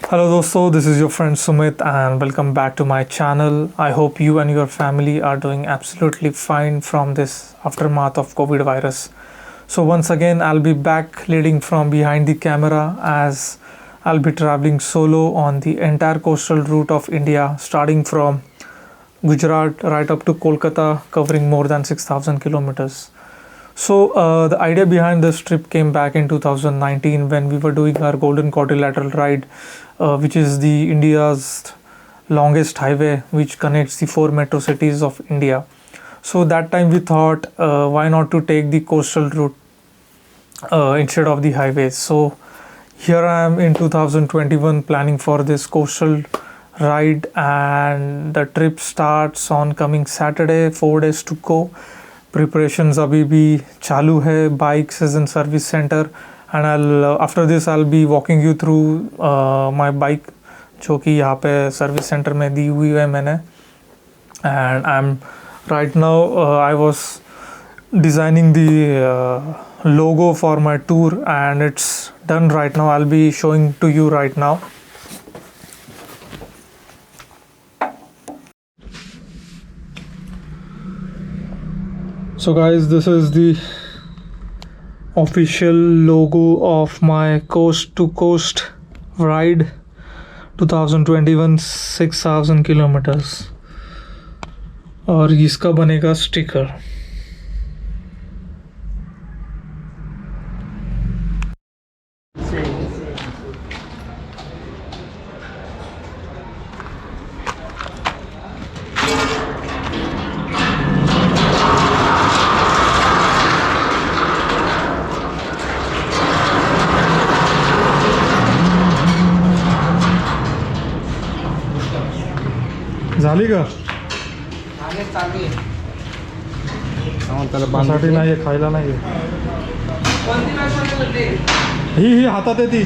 Hello dosto, this is your friend Sumit and welcome back to my channel. I hope you and your family are doing absolutely fine from this aftermath of COVID virus. So once again, I'll be back leading from behind the camera as I'll be traveling solo on the entire coastal route of India, starting from Gujarat right up to Kolkata, covering more than 6,000 kilometers. So the idea behind this trip came back in 2019 when we were doing our Golden Quadrilateral ride, which is the India's longest highway which connects the four metro cities of India. So that time we thought, why not to take the coastal route instead of the highways. So here I am in 2021 planning for this coastal ride, and the trip starts on coming Saturday. 4 days to go. Preparations अभी भी चालू है. Bikes is in service center, and I'll after this I'll be walking you through my bike जो कि यहाँ पे service centre में दी हुई है मैंने. And I'm right now I was designing the logo for my tour and it's done right now. I'll be showing to you right now. So guys, this is the official logo of my coast to coast ride 2021 6,000 kilometers और इसका बनेगा sticker. झाली का साठी नाही खायला नाही ही हातात आहे ती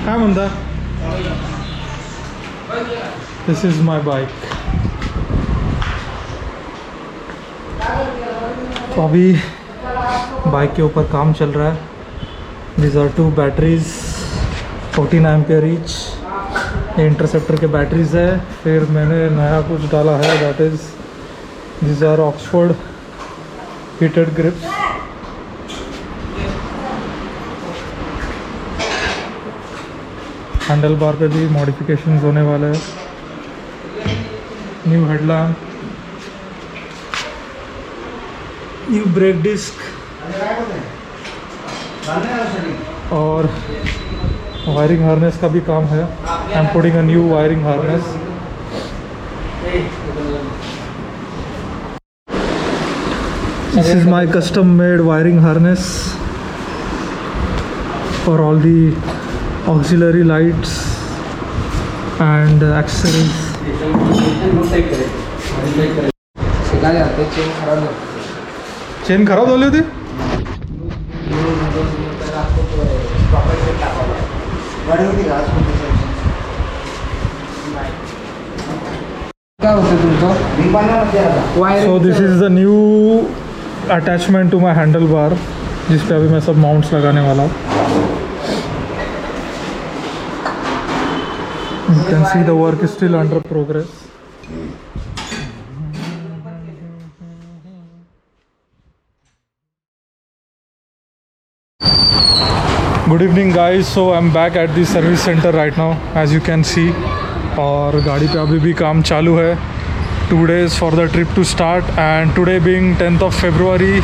काय म्हणता. This is my bike. तो अभी बाइक के ऊपर काम चल रहा है. This are two batteries 14 ampere each. ये इंटरसेप्टर के बैटरीज है. फिर मैंने नया कुछ डाला है, that is this are Oxford heated grips. Handlebar पे भी मॉडिफिकेशंस होने वाले हैं. New headlamp, new brake disc और वायरिंग हार्नेस का भी काम है. I am putting a new wiring harness. This is my custom made wiring harness for all the auxiliary lights and accessories. Chain खराब झाली होती. So this is the new attachment to my handle bar जिस पे अभी मैं सब mounts लगाने वाला हूँ. You can see the work is still under progress. Good evening guys. So I'm back at the service center right now as you can see. और गाड़ी पे अभी भी काम चालू है. 2 days for the trip to start and today being 10th of February,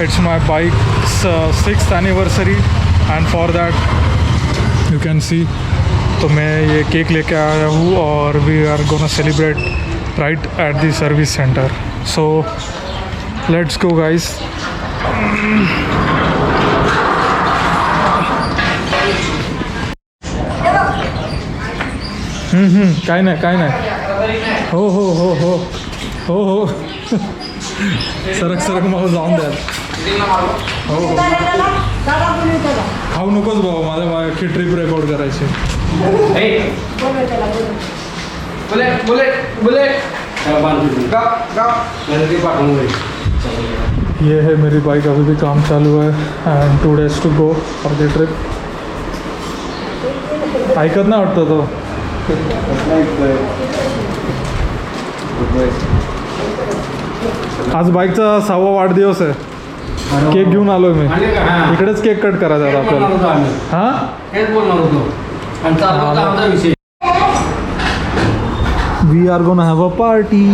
it's my bike's 6th anniversary and for that you can see तो मैं ये केक लेके आया हूँ और we are gonna celebrate right at the service center. So let's go guys. काय नाही हो हो हो हो हो हो सरक मला जाऊन द्याल. हो हो खाऊ नकोस बाबा, माझ्या अख्खी ट्रिप रेकॉर्ड करायची. ये है मेरी बाइक. अभी भी काम चालू है and 2 days to go for the trip. ऐकत नाही वाटतं तो. आज बाईकचा 6वा वाढदिवस आहे. केक घेऊन आलोय मी. इकडेच केक कट करायचा आहे आपल्याला. हां हेच बोलणार होतो. आणि चालू होता आमचा विषय. We are gonna have a party.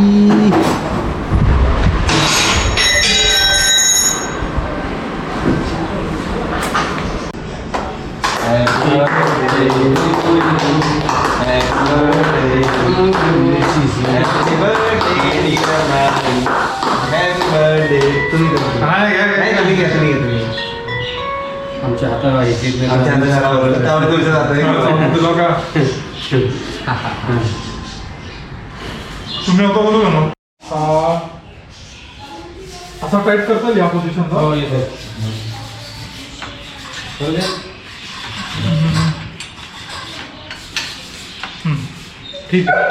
आमच्या हातावर तुम्ही होता बोलू ना असा टाईट करता येईल या पोझिशनचा. हो येतो. ठीक आहे.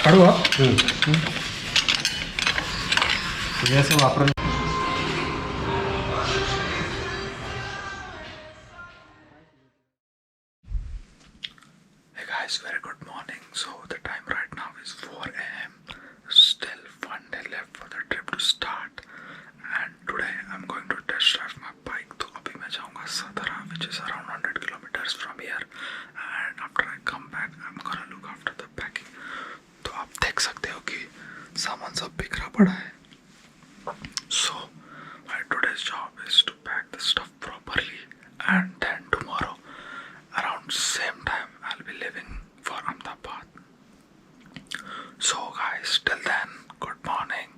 काढू हा. तुम्ही असं वापरून Guys, very good morning. So the time right now is 4 a.m. Still 1 day left for the trip to start. And today I'm going to test drive my bike. तो अभी मैं जाऊँगा Satara, which is around 100 kilometers from here. And after I come back, I'm gonna look after the packing. तो आप देख सकते हो कि सामान सब बिखरा पड़ा है. So my today's job is to pack the stuff properly, and then tomorrow around same time I'll be leaving for Ahmedabad. So guys, till then, good morning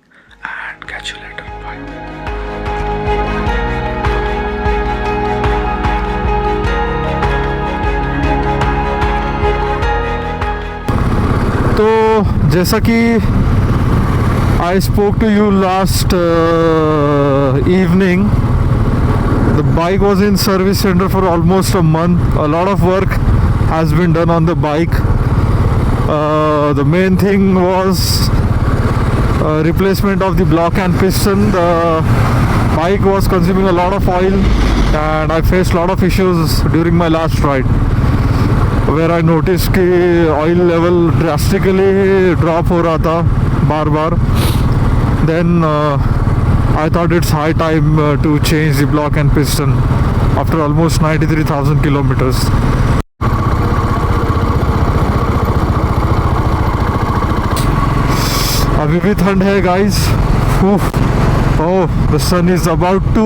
and catch you later. Bye. तो जैसा कि I spoke to you last evening, the bike was in service center for almost a month. A lot of work has been done on the bike. The main thing was replacement of the block and piston. The bike was consuming a lot of oil and I faced a lot of issues during my last ride, where I noticed कि oil level drastically drop हो रहा था बार बार. Then I thought it's high time to change the block and piston after almost 93,000 kilometers. अभी भी ठंड है guys. Oh, the sun is about to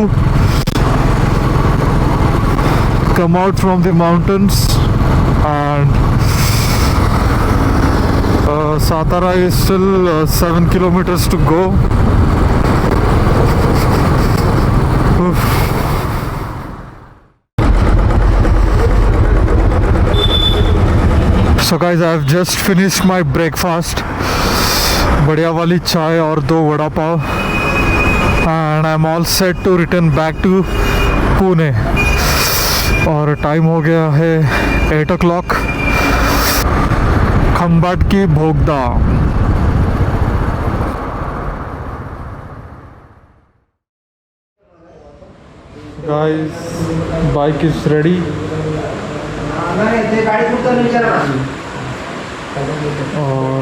come out from the mountains, and Satara is still 7 kilometers to go. So guys, I have just finished my breakfast. बढ़िया वाली चाय और 2 vada pav, and I'm all set to return back to Pune. और time हो गया है 8 o'clock. Khambhat की भोगदा. Guys, bike is ready. और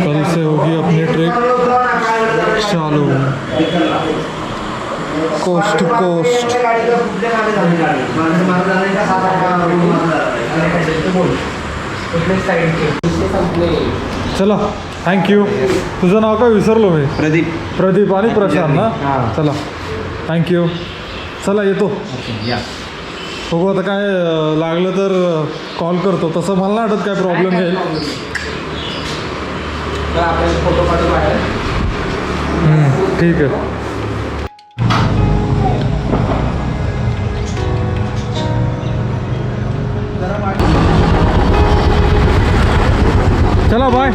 कल से होगी अपनी ट्रिप चालू, कोस्ट टू कोस्ट. चला, थँक्यू. तुझं नाव काय विसरलो मी. प्रदीप आणि प्रशांत ना. चला, थँक्यू. चला येतो. बघू आता काय लागलं तर कॉल करतो. तसं मला नाही वाटत काय प्रॉब्लेम येईल. ठीक आहे. चला बाय.